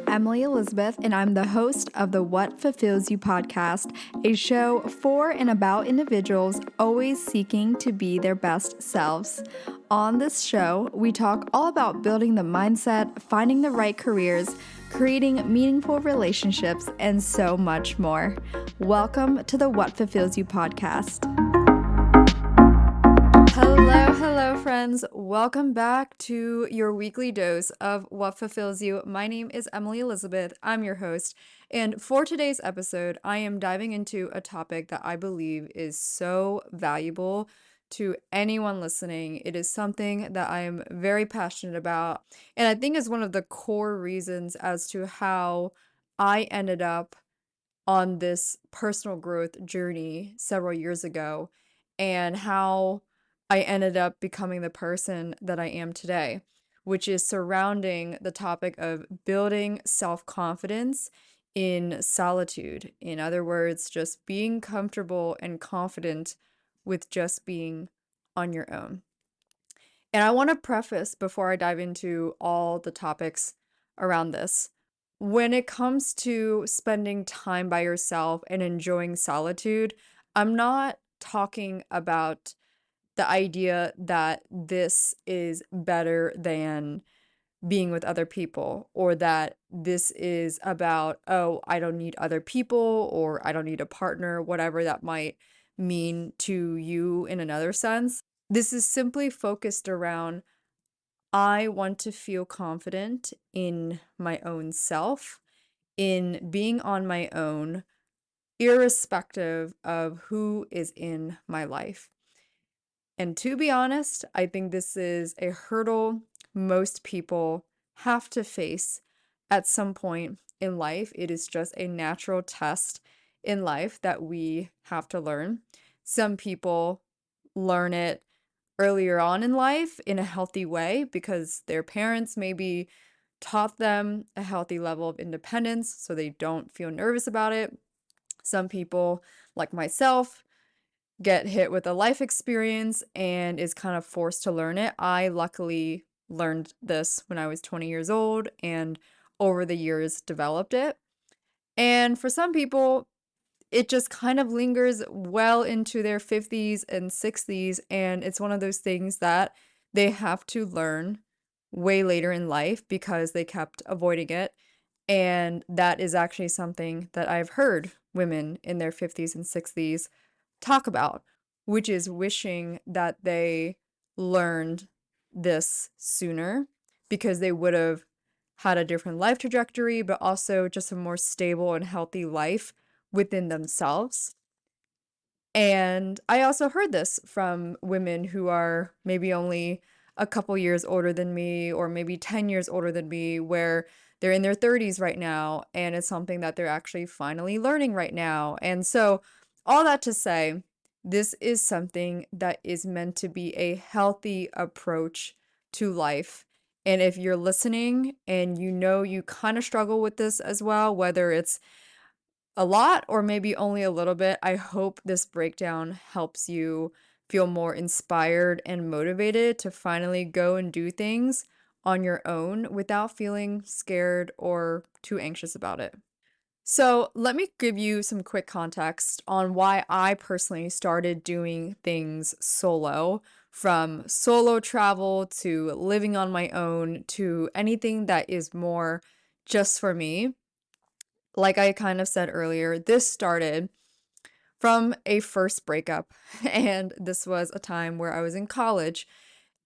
Emily Elizabeth, and I'm the host of the What Fulfills You podcast, a show for and about individuals always seeking to be their best selves. On this show, we talk all about building the mindset, finding the right careers, creating meaningful relationships, and so much more. Welcome to the What Fulfills You podcast. Hello, friends. Welcome back to your weekly dose of What Fulfills You. My name is Emily Elizabeth. I'm your host. And for today's episode, I am diving into a topic that I believe is so valuable to anyone listening. It is something that I am very passionate about. And I think is one of the core reasons as to how I ended up on this personal growth journey several years ago and how I ended up becoming the person that I am today, which is surrounding the topic of building self-confidence in solitude. In other words, just being comfortable and confident with just being on your own. And I want to preface before I dive into all the topics around this. When it comes to spending time by yourself and enjoying solitude, I'm not talking about the idea that this is better than being with other people, or that this is about, oh, I don't need other people, or I don't need a partner, whatever that might mean to you in another sense. This is simply focused around I want to feel confident in my own self, in being on my own, irrespective of who is in my life. And to be honest, I think this is a hurdle most people have to face at some point in life. It is just a natural test in life that we have to learn. Some people learn it earlier on in life in a healthy way because their parents maybe taught them a healthy level of independence so they don't feel nervous about it. Some people, like myself, get hit with a life experience and is kind of forced to learn it. I luckily learned this when I was 20 years old and over the years developed it. And for some people, it just kind of lingers well into their 50s and 60s, and it's one of those things that they have to learn way later in life because they kept avoiding it. And that is actually something that I've heard women in their 50s and 60s talk about, which is wishing that they learned this sooner because they would have had a different life trajectory, but also just a more stable and healthy life within themselves. And I also heard this from women who are maybe only a couple years older than me, or maybe 10 years older than me, where they're in their 30s right now, and it's something that they're actually finally learning right now. And so, all that to say, this is something that is meant to be a healthy approach to life. And if you're listening and you know you kind of struggle with this as well, whether it's a lot or maybe only a little bit, I hope this breakdown helps you feel more inspired and motivated to finally go and do things on your own without feeling scared or too anxious about it. So, let me give you some quick context on why I personally started doing things solo, from solo travel to living on my own to anything that is more just for me. Like I kind of said earlier, this started from a first breakup, and this was a time where I was in college.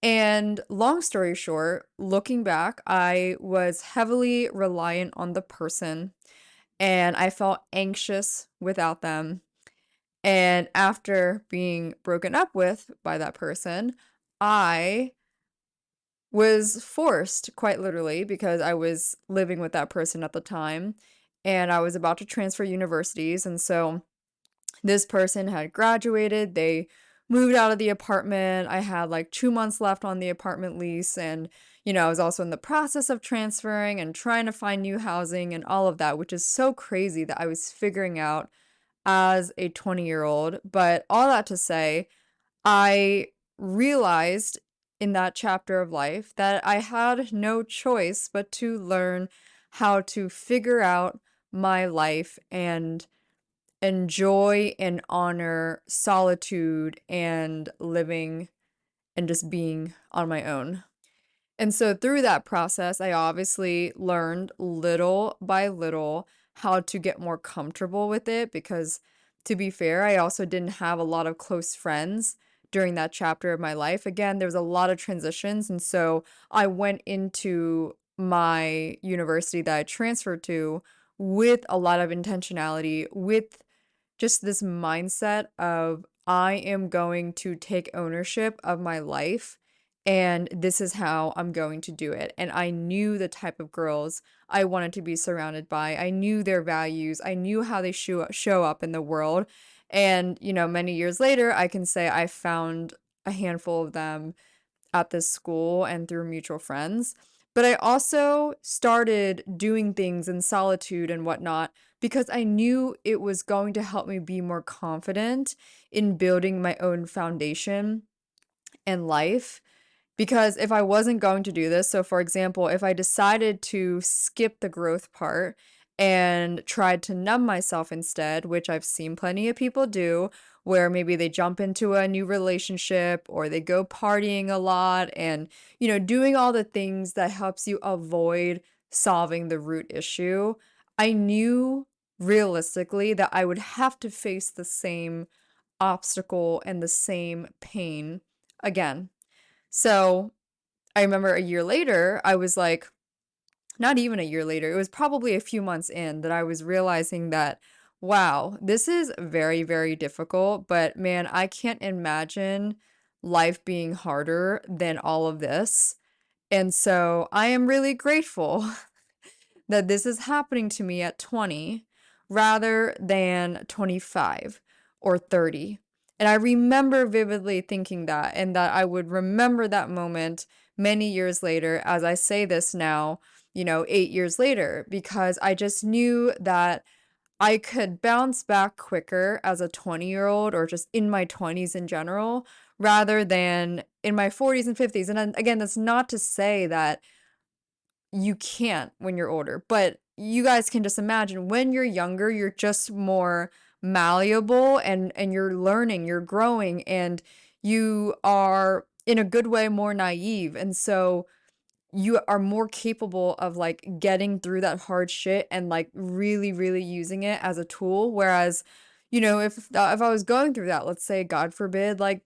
And long story short, looking back, I was heavily reliant on the person, and I felt anxious without them. And after being broken up with by that person, I was forced, quite literally, because I was living with that person at the time and I was about to transfer universities. And so this person had graduated, they moved out of the apartment. I had like 2 months left on the apartment lease. And, I was also in the process of transferring and trying to find new housing and all of that, which is so crazy that I was figuring out as a 20-year-old. But all that to say, I realized in that chapter of life that I had no choice but to learn how to figure out my life and enjoy and honor solitude and living and just being on my own. And so through that process, I obviously learned little by little how to get more comfortable with it because, to be fair, I also didn't have a lot of close friends during that chapter of my life. Again, there was a lot of transitions. And so I went into my university that I transferred to with a lot of intentionality, with just this mindset of I am going to take ownership of my life and this is how I'm going to do it. And I knew the type of girls I wanted to be surrounded by. I knew their values. I knew how they show up in the world. And, many years later, I can say I found a handful of them at this school and through mutual friends. But I also started doing things in solitude and whatnot because I knew it was going to help me be more confident in building my own foundation and life. Because if I wasn't going to do this, so for example, if I decided to skip the growth part and tried to numb myself instead, which I've seen plenty of people do, where maybe they jump into a new relationship or they go partying a lot and, doing all the things that helps you avoid solving the root issue, I knew realistically that I would have to face the same obstacle and the same pain again. So I remember a year later, I was like, not even a year later, it was probably a few months in that I was realizing that, wow, this is very, very difficult, but man, I can't imagine life being harder than all of this. And so I am really grateful that this is happening to me at 20 rather than 25 or 30. And I remember vividly thinking that, and that I would remember that moment many years later as I say this now, 8 years later, because I just knew that I could bounce back quicker as a 20-year-old or just in my 20s in general rather than in my 40s and 50s. And then, again, that's not to say that you can't when you're older, but you guys can just imagine when you're younger, you're just more malleable and you're learning, you're growing, and you are in a good way more naive. And so you are more capable of like getting through that hard shit and like really, really using it as a tool. Whereas, if I was going through that, let's say, God forbid, like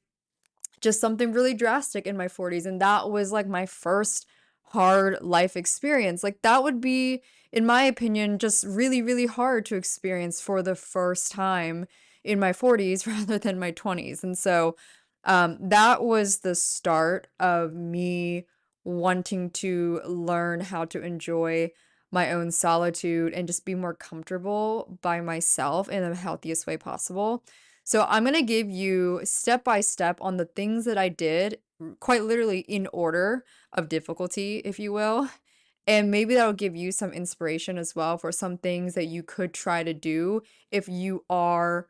just something really drastic in my 40s and that was like my first hard life experience, like that would be, in my opinion, just really, really hard to experience for the first time in my 40s rather than my 20s. And so that was the start of me wanting to learn how to enjoy my own solitude and just be more comfortable by myself in the healthiest way possible. So I'm going to give you step by step on the things that I did, quite literally in order of difficulty, if you will. And maybe that'll give you some inspiration as well for some things that you could try to do if you are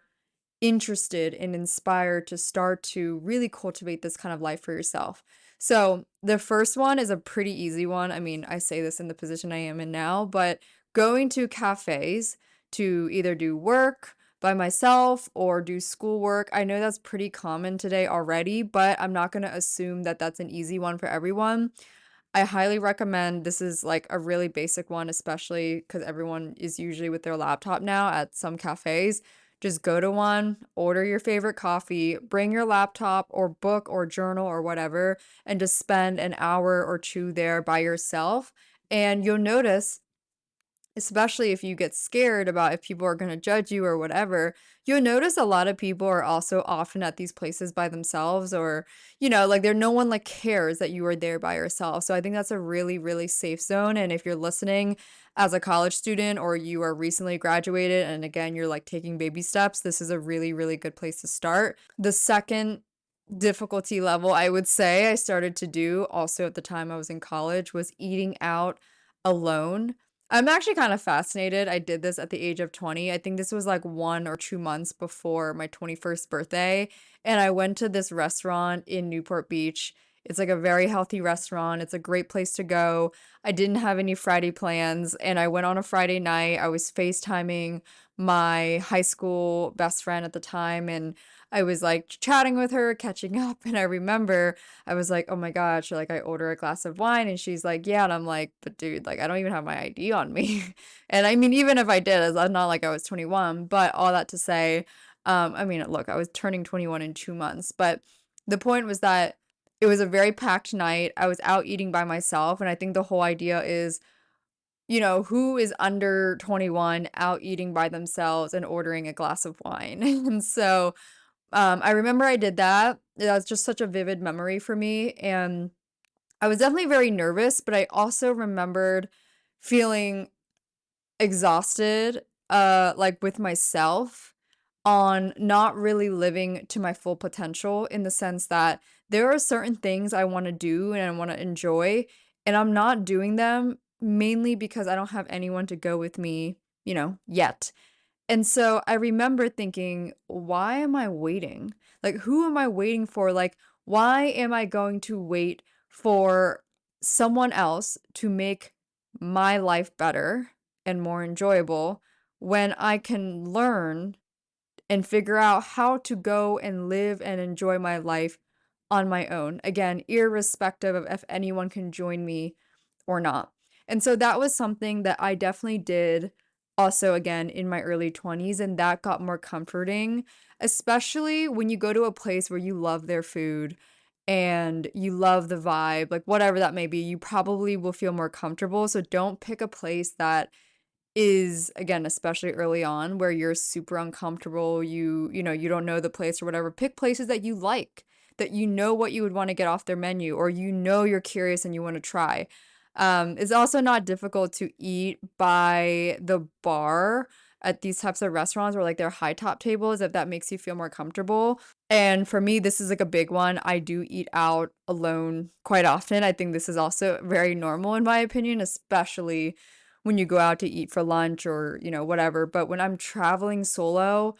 interested and inspired to start to really cultivate this kind of life for yourself. So, the first one is a pretty easy one. I mean, I say this in the position I am in now, but going to cafes to either do work by myself or do schoolwork. I know that's pretty common today already, but I'm not going to assume that that's an easy one for everyone. I highly recommend, this is like a really basic one, especially because everyone is usually with their laptop now at some cafes. Just go to one, order your favorite coffee, bring your laptop or book or journal or whatever, and just spend an hour or two there by yourself. And you'll notice, especially if you get scared about if people are going to judge you or whatever, you'll notice a lot of people are also often at these places by themselves or, like no one like cares that you are there by yourself. So I think that's a really, really safe zone. And if you're listening as a college student or you are recently graduated and again, you're like taking baby steps, this is a really, really good place to start. The second difficulty level I would say I started to do also at the time I was in college was eating out alone. I'm actually kind of fascinated. I did this at the age of 20. I think this was like 1 or 2 months before my 21st birthday. And I went to this restaurant in Newport Beach. It's like a very healthy restaurant. It's a great place to go. I didn't have any Friday plans, and I went on a Friday night. I was FaceTiming my high school best friend at the time, and I was like chatting with her, catching up. And I remember I was like, oh my gosh, like I order a glass of wine, and she's like, yeah. And I'm like, but dude, like I don't even have my ID on me. And I mean, even if I did, it's not like I was 21, but all that to say, I mean, look, I was turning 21 in 2 months, but the point was that it was a very packed night. I was out eating by myself, and I think the whole idea is, who is under 21 out eating by themselves and ordering a glass of wine? And so, I remember I did that. That was just such a vivid memory for me, and I was definitely very nervous, but I also remembered feeling exhausted, like with myself on not really living to my full potential in the sense that there are certain things I want to do and I want to enjoy, and I'm not doing them mainly because I don't have anyone to go with me, yet. And so I remember thinking, why am I waiting? Like, who am I waiting for? Like, why am I going to wait for someone else to make my life better and more enjoyable when I can learn and figure out how to go and live and enjoy my life on my own? Again, irrespective of if anyone can join me or not. And so that was something that I definitely did also again in my early 20s, and that got more comforting, especially when you go to a place where you love their food and you love the vibe, like whatever that may be, you probably will feel more comfortable. So don't pick a place that is, again, especially early on, where you're super uncomfortable, you don't know the place or whatever. Pick places that you like, that you know what you would want to get off their menu, or you're curious and you want to try. It's also not difficult to eat by the bar at these types of restaurants where like they're high top tables, if that makes you feel more comfortable. And for me, this is like a big one. I do eat out alone quite often. I think this is also very normal in my opinion, especially when you go out to eat for lunch or, whatever. But when I'm traveling solo,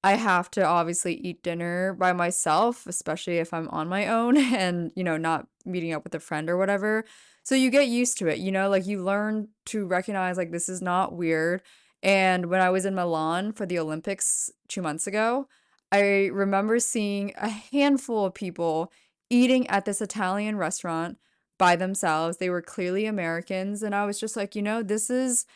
I have to obviously eat dinner by myself, especially if I'm on my own and, not meeting up with a friend or whatever. So you get used to it, like you learn to recognize like this is not weird. And when I was in Milan for the Olympics 2 months ago, I remember seeing a handful of people eating at this Italian restaurant by themselves. They were clearly Americans. And I was just like, this is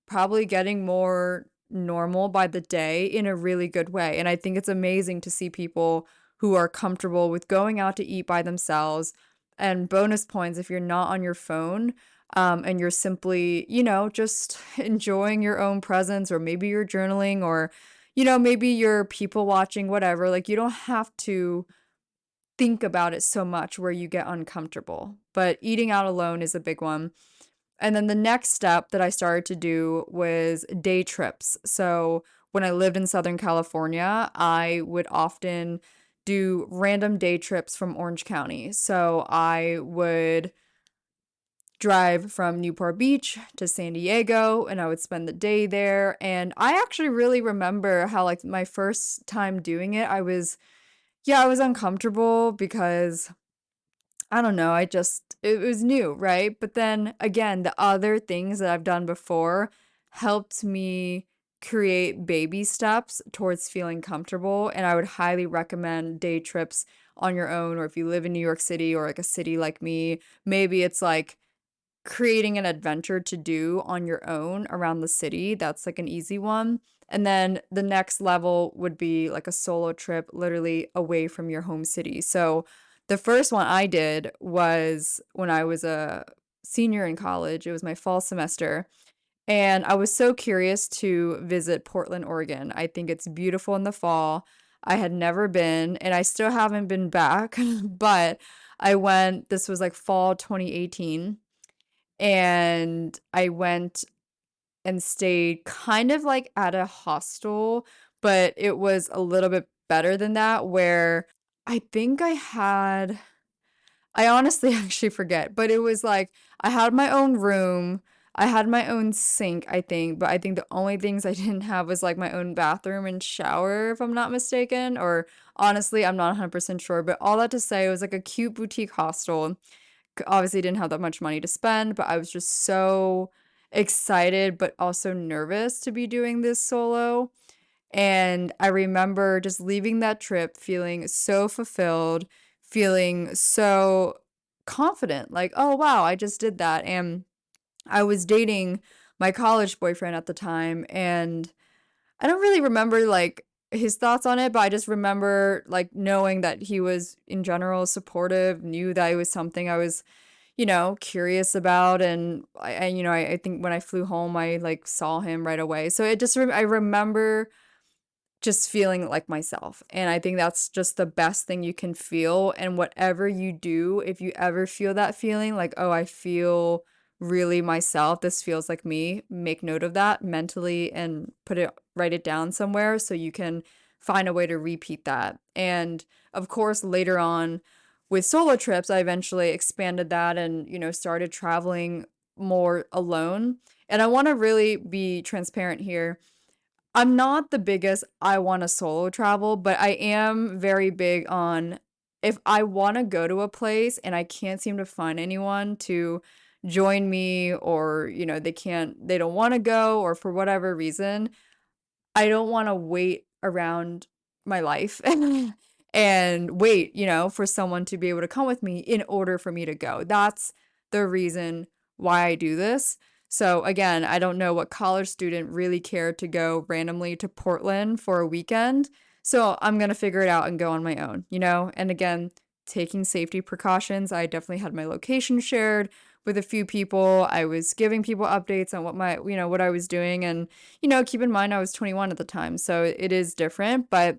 probably getting more normal by the day in a really good way. And I think it's amazing to see people who are comfortable with going out to eat by themselves. And bonus points if you're not on your phone, and you're simply, just enjoying your own presence, or maybe you're journaling, or, maybe you're people watching, whatever. Like, you don't have to think about it so much where you get uncomfortable. But eating out alone is a big one. And then the next step that I started to do was day trips. So when I lived in Southern California, I would often do random day trips from Orange County. So I would drive from Newport Beach to San Diego, and I would spend the day there. And I actually really remember how, like, my first time doing it, I was uncomfortable because I don't know, it was new, right? But then again, the other things that I've done before helped me create baby steps towards feeling comfortable. And I would highly recommend day trips on your own, or if you live in New York City or like a city like me, maybe it's like creating an adventure to do on your own around the city. That's like an easy one. And then the next level would be like a solo trip, literally away from your home city. So the first one I did was when I was a senior in college. It was my fall semester. And I was so curious to visit Portland, Oregon. I think it's beautiful in the fall. I had never been, and I still haven't been back, but I went, this was like fall 2018, and I went and stayed kind of like at a hostel, but it was a little bit better than that, where I think I honestly actually forget, but it was like I had my own room. I had my own sink, I think, but I think the only things I didn't have was like my own bathroom and shower, if I'm not mistaken. Or honestly, I'm not 100% sure. But all that to say, it was like a cute boutique hostel. Obviously, didn't have that much money to spend, but I was just so excited, but also nervous to be doing this solo. And I remember just leaving that trip feeling so fulfilled, feeling so confident, like, oh, wow, I just did that. And I was dating my college boyfriend at the time, and I don't really remember like his thoughts on it, but I just remember like knowing that he was in general supportive, knew that it was something I was, curious about. And I think when I flew home, I like saw him right away. So I remember just feeling like myself. And I think that's just the best thing you can feel. And whatever you do, if you ever feel that feeling like, oh, I feel really myself, this feels like me, make note of that mentally and write it down somewhere so you can find a way to repeat that. And of course, later on with solo trips, I eventually expanded that and, started traveling more alone. And I want to really be transparent here. I'm not the biggest I want to solo travel, but I am very big on if I want to go to a place and I can't seem to find anyone to join me, or, they don't want to go, or for whatever reason, I don't wanna wait around my life and wait, for someone to be able to come with me in order for me to go. That's the reason why I do this. So again, I don't know what college student really cared to go randomly to Portland for a weekend. So I'm gonna figure it out and go on my own, And again, taking safety precautions. I definitely had my location shared with a few people. I was giving people updates on what I was doing, and keep in mind I was 21 at the time, so it is different, but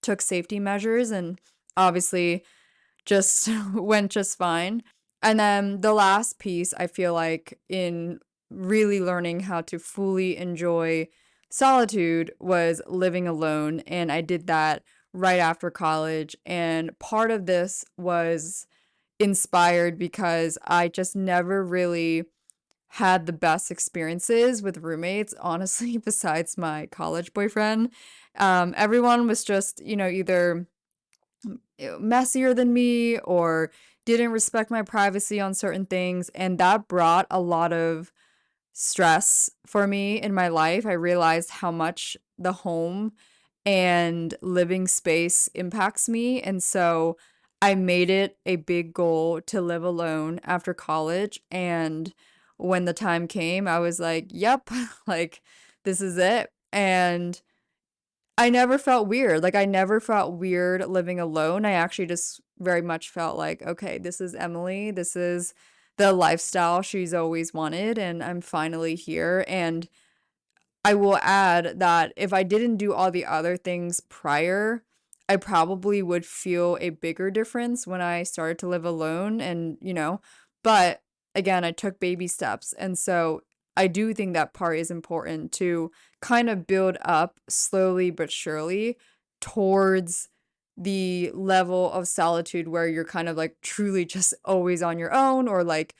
took safety measures and obviously just went just fine. And then the last piece, I feel like, in really learning how to fully enjoy solitude was living alone. And I did that right after college. And part of this was inspired because I just never really had the best experiences with roommates, honestly, besides my college boyfriend. Everyone was just, either messier than me or didn't respect my privacy on certain things. And that brought a lot of stress for me in my life. I realized how much the home and living space impacts me. And so I made it a big goal to live alone after college. And when the time came, I was like, yep, like this is it. And I never felt weird. Like, I never felt weird living alone. I actually just very much felt like, okay, this is Emily. This is the lifestyle she's always wanted, and I'm finally here. And I will add that if I didn't do all the other things prior, I probably would feel a bigger difference when I started to live alone. And, but again, I took baby steps. And so I do think that part is important to kind of build up slowly but surely towards the level of solitude where you're kind of like truly just always on your own, or like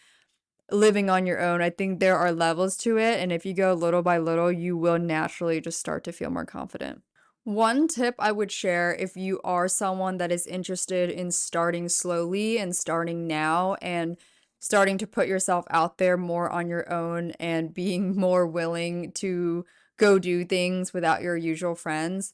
living on your own. I think there are levels to it, and if you go little by little, you will naturally just start to feel more confident. One tip I would share if you are someone that is interested in starting slowly and starting now and starting to put yourself out there more on your own and being more willing to go do things without your usual friends,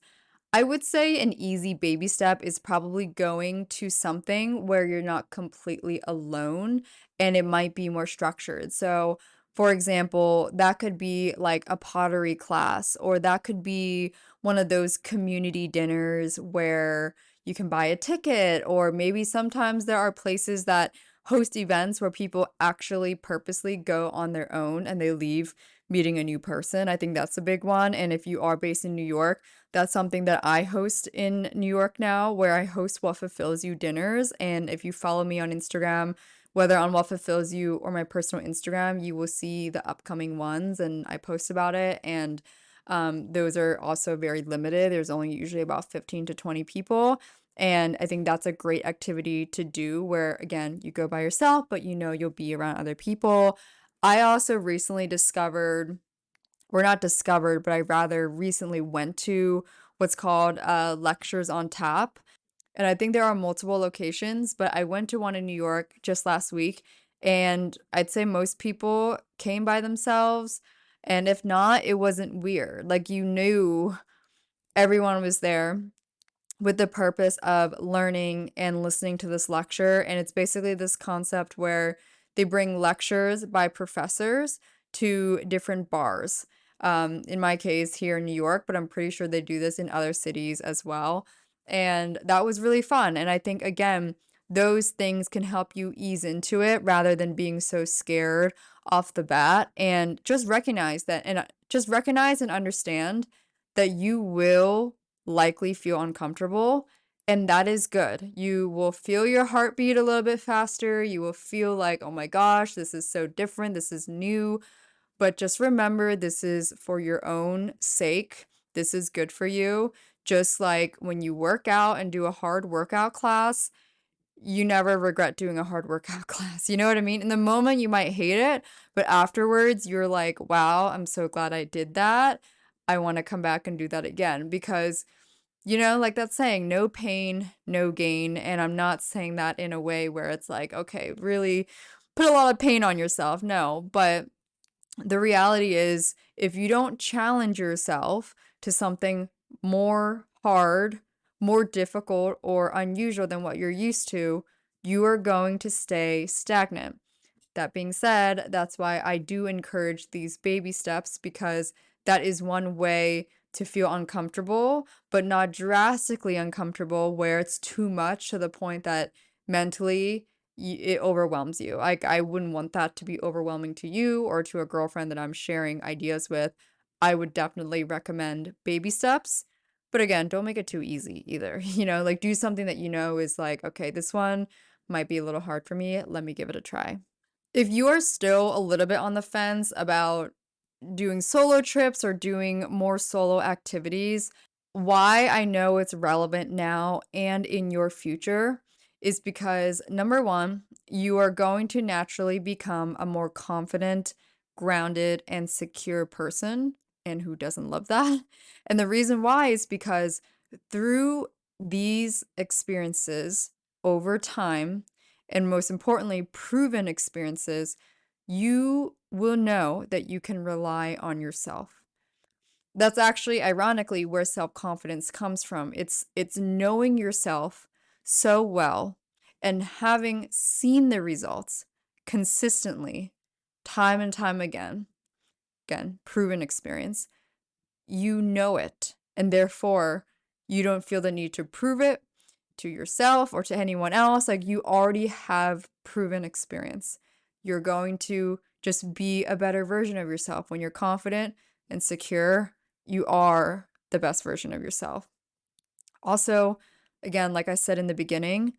I would say an easy baby step is probably going to something where you're not completely alone and it might be more structured. So, for example, that could be like a pottery class, or that could be one of those community dinners where you can buy a ticket, or maybe sometimes there are places that host events where people actually purposely go on their own and they leave meeting a new person. I think that's a big one. And if you are based in New York, that's something that I host in New York now, where I host What Fulfills You dinners. And if you follow me on Instagram, whether on What Fulfills You or my personal Instagram, you will see the upcoming ones and I post about it. And those are also very limited. There's only usually about 15 to 20 people. And I think that's a great activity to do where, again, you go by yourself, but you'll be around other people. I also recently discovered, or not discovered, but I rather recently went to what's called Lectures on Tap. And I think there are multiple locations, but I went to one in New York just last week, and I'd say most people came by themselves. And if not, it wasn't weird. Like you knew everyone was there with the purpose of learning and listening to this lecture. And it's basically this concept where they bring lectures by professors to different bars. In my case, here in New York, but I'm pretty sure they do this in other cities as well. And that was really fun. And I think, again, those things can help you ease into it rather than being so scared off the bat. And just recognize and understand that you will likely feel uncomfortable, and that is good. You will feel your heartbeat a little bit faster. You will feel like, oh my gosh, this is so different. This is new. But just remember, this is for your own sake. This is good for you. Just like when you work out and do a hard workout class, you never regret doing a hard workout class. You know what I mean? In the moment, you might hate it, but afterwards, you're like, wow, I'm so glad I did that. I want to come back and do that again because like that saying, no pain, no gain. And I'm not saying that in a way where it's like, okay, really put a lot of pain on yourself. No, but the reality is, if you don't challenge yourself to something more hard, more difficult, or unusual than what you're used to, you are going to stay stagnant. That being said, that's why I do encourage these baby steps because that is one way to feel uncomfortable, but not drastically uncomfortable where it's too much to the point that mentally it overwhelms you. Like, I wouldn't want that to be overwhelming to you or to a girlfriend that I'm sharing ideas with. I would definitely recommend baby steps. But again, don't make it too easy either. Like do something that is like, okay, this one might be a little hard for me. Let me give it a try. If you are still a little bit on the fence about doing solo trips or doing more solo activities, why I know it's relevant now and in your future is because number one, you are going to naturally become a more confident, grounded, and secure person. And who doesn't love that? And the reason why is because through these experiences over time, and most importantly, proven experiences, you will know that you can rely on yourself. That's actually ironically where self-confidence comes from. It's knowing yourself so well and having seen the results consistently time and time again, proven experience. You know it, and therefore you don't feel the need to prove it to yourself or to anyone else. Like you already have proven experience. You're going to just be a better version of yourself. When you're confident and secure, you are the best version of yourself. Also, again, like I said in the beginning,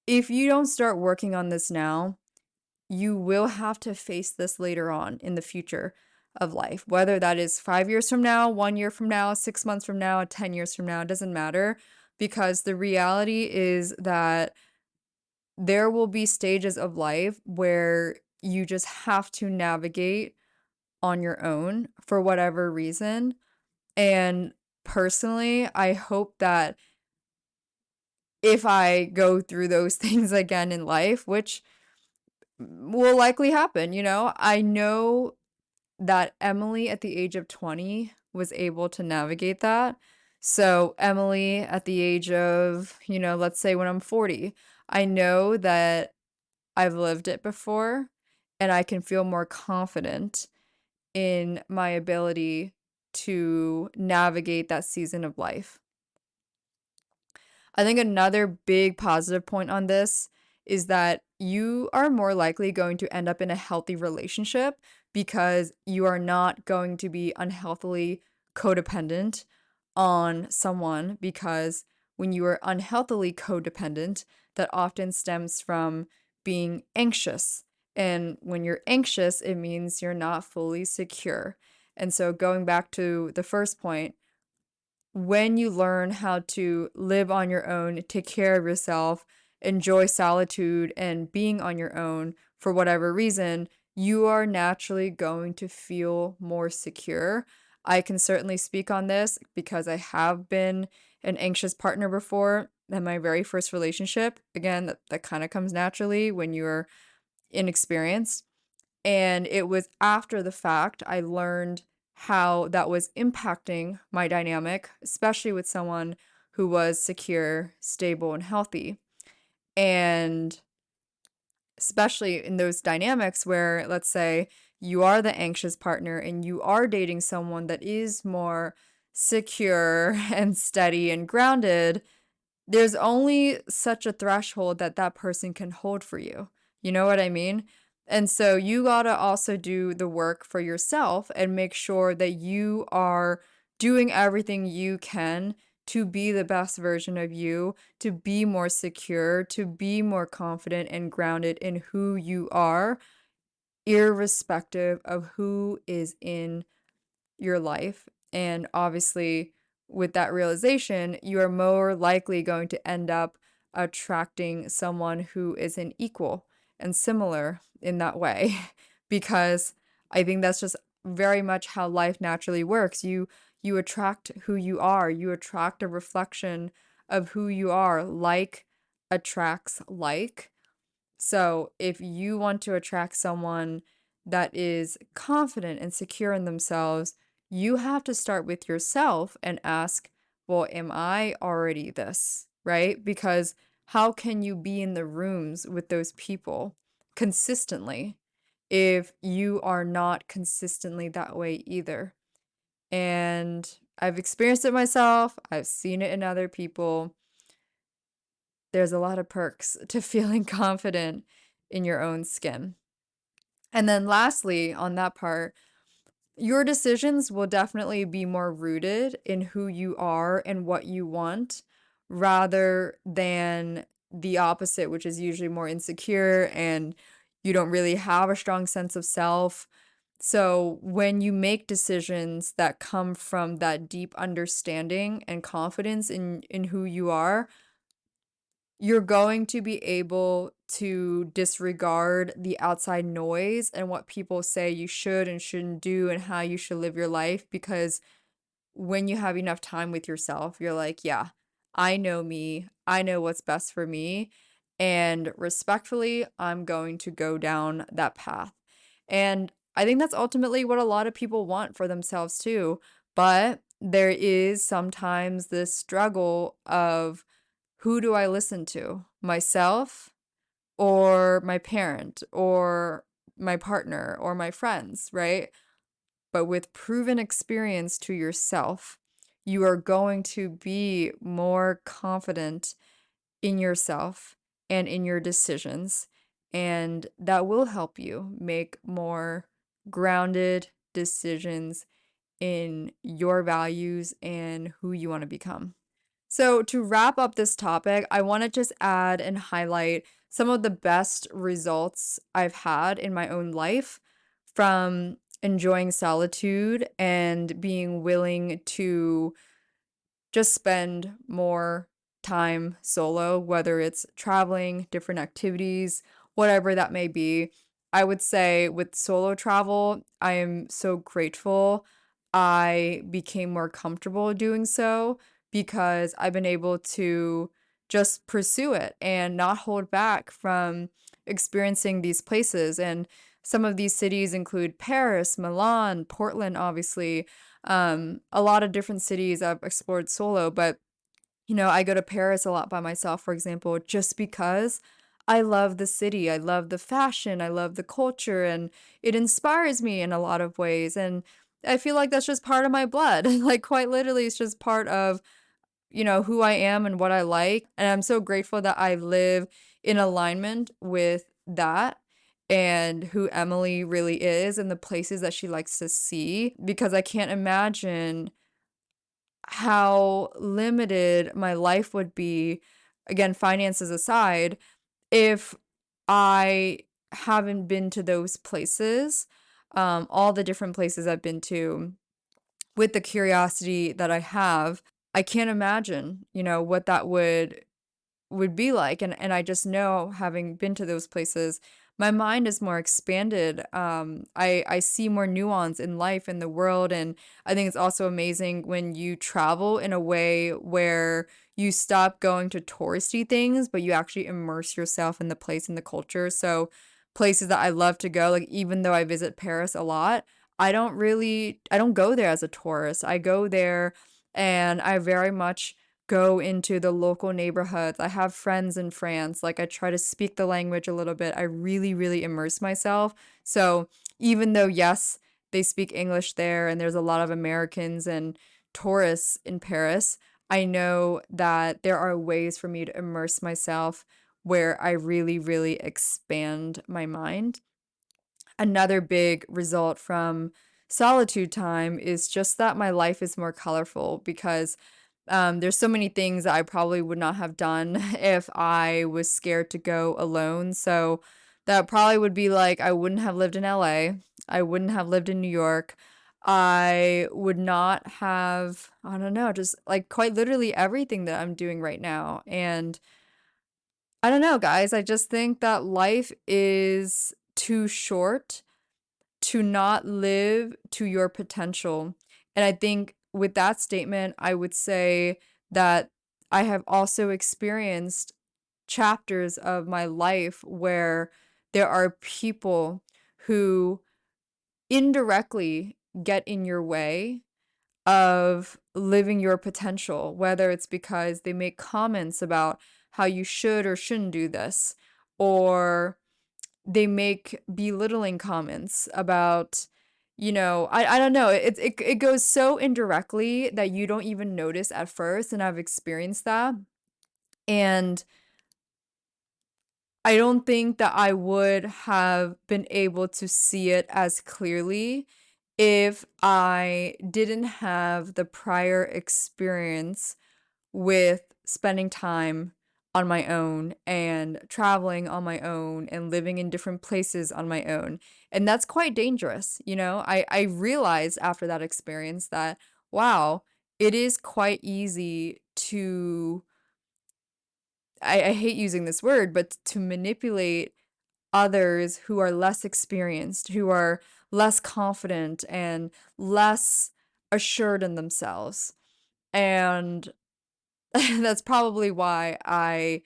if you don't start working on this now, you will have to face this later on in the future of life, whether that is 5 years from now, 1 year from now, 6 months from now, 10 years from now, it doesn't matter because the reality is that there will be stages of life where you just have to navigate on your own for whatever reason. And personally, I hope that if I go through those things again in life, which will likely happen, I know that Emily at the age of 20 was able to navigate that. So, Emily at the age of, let's say when I'm 40, I know that I've lived it before and I can feel more confident in my ability to navigate that season of life. I think another big positive point on this is that you are more likely going to end up in a healthy relationship because you are not going to be unhealthily codependent on someone because when you are unhealthily codependent, that often stems from being anxious. And when you're anxious, it means you're not fully secure. And so going back to the first point, when you learn how to live on your own, take care of yourself, enjoy solitude and being on your own for whatever reason, you are naturally going to feel more secure. I can certainly speak on this because I have been an anxious partner before in my very first relationship. Again, that kind of comes naturally when you're inexperienced. And it was after the fact I learned how that was impacting my dynamic, especially with someone who was secure, stable, and healthy. And especially in those dynamics where, let's say, you are the anxious partner and you are dating someone that is more secure and steady and grounded, there's only such a threshold that that person can hold for you. You know what I mean? And so you gotta also do the work for yourself and make sure that you are doing everything you can to be the best version of you, to be more secure, to be more confident and grounded in who you are, irrespective of who is in your life. And obviously, with that realization, you are more likely going to end up attracting someone who is an equal and similar in that way. Because I think that's just very much how life naturally works. You attract who you are. You attract a reflection of who you are. Like attracts like. So, if you want to attract someone that is confident and secure in themselves, you have to start with yourself and ask, well, am I already this? Right? Because how can you be in the rooms with those people consistently if you are not consistently that way either? And I've experienced it myself, I've seen it in other people. There's a lot of perks to feeling confident in your own skin. And then lastly, on that part, your decisions will definitely be more rooted in who you are and what you want rather than the opposite, which is usually more insecure and you don't really have a strong sense of self. So when you make decisions that come from that deep understanding and confidence in who you are, you're going to be able to disregard the outside noise and what people say you should and shouldn't do and how you should live your life because when you have enough time with yourself, you're like, yeah, I know me. I know what's best for me. And respectfully, I'm going to go down that path. And I think that's ultimately what a lot of people want for themselves too. But there is sometimes this struggle of who do I listen to? Myself or my parent or my partner or my friends, right? But with proven experience to yourself, you are going to be more confident in yourself and in your decisions. And that will help you make more grounded decisions in your values and who you want to become. So, to wrap up this topic, I want to just add and highlight some of the best results I've had in my own life from enjoying solitude and being willing to just spend more time solo, whether it's traveling, different activities, whatever that may be. I would say with solo travel, I am so grateful I became more comfortable doing so because I've been able to just pursue it and not hold back from experiencing these places. And some of these cities include Paris, Milan, Portland, obviously, a lot of different cities I've explored solo, but I go to Paris a lot by myself, for example, just because I love the city. I love the fashion. I love the culture, and it inspires me in a lot of ways. And I feel like that's just part of my blood. Like, quite literally, it's just part of, who I am and what I like. And I'm so grateful that I live in alignment with that and who Emily really is and the places that she likes to see because I can't imagine how limited my life would be, again, finances aside, if I haven't been to those places, all the different places I've been to, with the curiosity that I have, I can't imagine, what that would be like. And I just know, having been to those places, my mind is more expanded. I see more nuance in life, in the world, and I think it's also amazing when you travel in a way where you stop going to touristy things, but you actually immerse yourself in the place and the culture. So places that I love to go, like even though I visit Paris a lot, I don't go there as a tourist. I go there and I very much go into the local neighborhoods. I have friends in France. Like I try to speak the language a little bit. I really, really immerse myself. So even though, yes, they speak English there and there's a lot of Americans and tourists in Paris, I know that there are ways for me to immerse myself where I really, really expand my mind. Another big result from solitude time is just that my life is more colorful because there's so many things that I probably would not have done if I was scared to go alone. So that probably would be like I wouldn't have lived in LA. I wouldn't have lived in New York. I would not have, I don't know, just like quite literally everything that I'm doing right now. And I don't know, guys. I just think that life is too short to not live to your potential. And I think with that statement, I would say that I have also experienced chapters of my life where there are people who indirectly get in your way of living your potential, whether it's because they make comments about how you should or shouldn't do this, or they make belittling comments about, I don't know. It goes so indirectly that you don't even notice at first, and I've experienced that. And I don't think that I would have been able to see it as clearly if I didn't have the prior experience with spending time on my own and traveling on my own and living in different places on my own. And that's quite dangerous. I realized after that experience that, wow, it is quite easy to, I hate using this word, but to manipulate others who are less experienced, who are less confident and less assured in themselves. And that's probably why I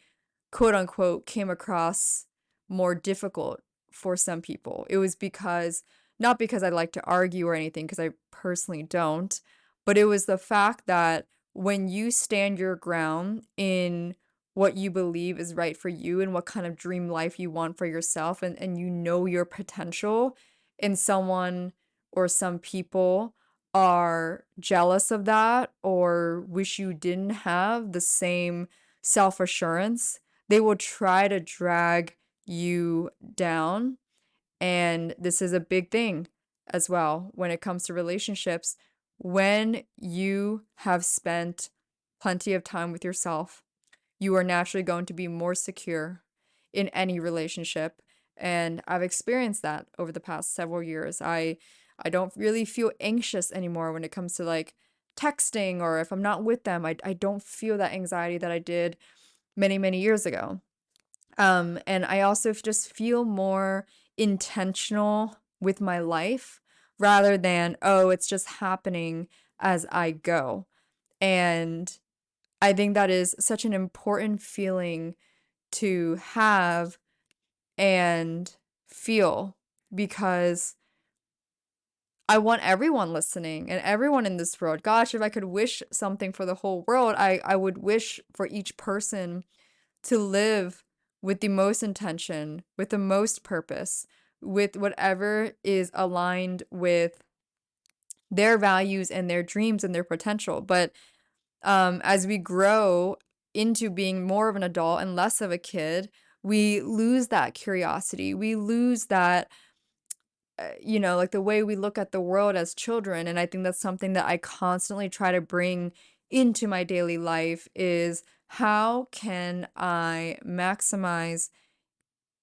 quote unquote came across more difficult for some people. It was because, not because I like to argue or anything, because I personally don't, but it was the fact that when you stand your ground in what you believe is right for you and what kind of dream life you want for yourself, and you know your potential, and someone or some people are jealous of that or wish you didn't have the same self assurance, they will try to drag you down. And this is a big thing as well when it comes to relationships. When you have spent plenty of time with yourself, you are naturally going to be more secure in any relationship. And I've experienced that over the past several years. I don't really feel anxious anymore when it comes to like texting, or if I'm not with them, I don't feel that anxiety that I did many, many years ago. And I also just feel more intentional with my life rather than, oh, it's just happening as I go. And I think that is such an important feeling to have and feel, because I want everyone listening and everyone in this world. Gosh, if I could wish something for the whole world, I would wish for each person to live with the most intention, with the most purpose, with whatever is aligned with their values and their dreams and their potential. But as we grow into being more of an adult and less of a kid, we lose that curiosity. We lose that, like the way we look at the world as children. And I think that's something that I constantly try to bring into my daily life is how can I maximize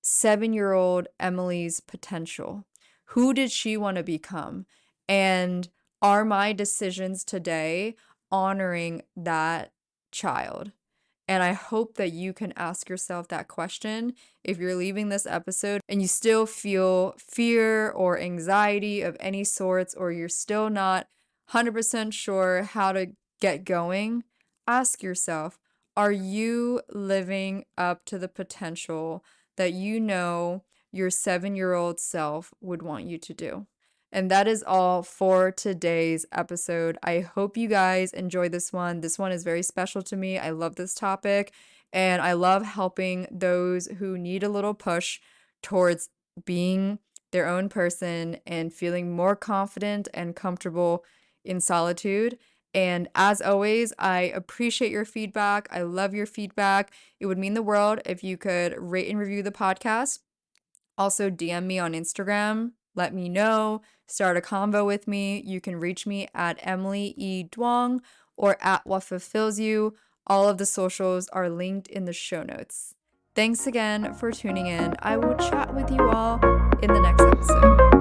7-year-old Emily's potential? Who did she want to become? And are my decisions today honoring that child? And I hope that you can ask yourself that question if you're leaving this episode and you still feel fear or anxiety of any sorts, or you're still not 100% sure how to get going. Ask yourself, are you living up to the potential that you know your 7-year-old self would want you to do? And that is all for today's episode. I hope you guys enjoyed this one. This one is very special to me. I love this topic, and I love helping those who need a little push towards being their own person and feeling more confident and comfortable in solitude. And as always, I appreciate your feedback. I love your feedback. It would mean the world if you could rate and review the podcast. Also, DM me on Instagram. Let me know. Start a convo with me. You can reach me at Emily E. Duong or at What Fulfills You. All of the socials are linked in the show notes. Thanks again for tuning in. I will chat with you all in the next episode.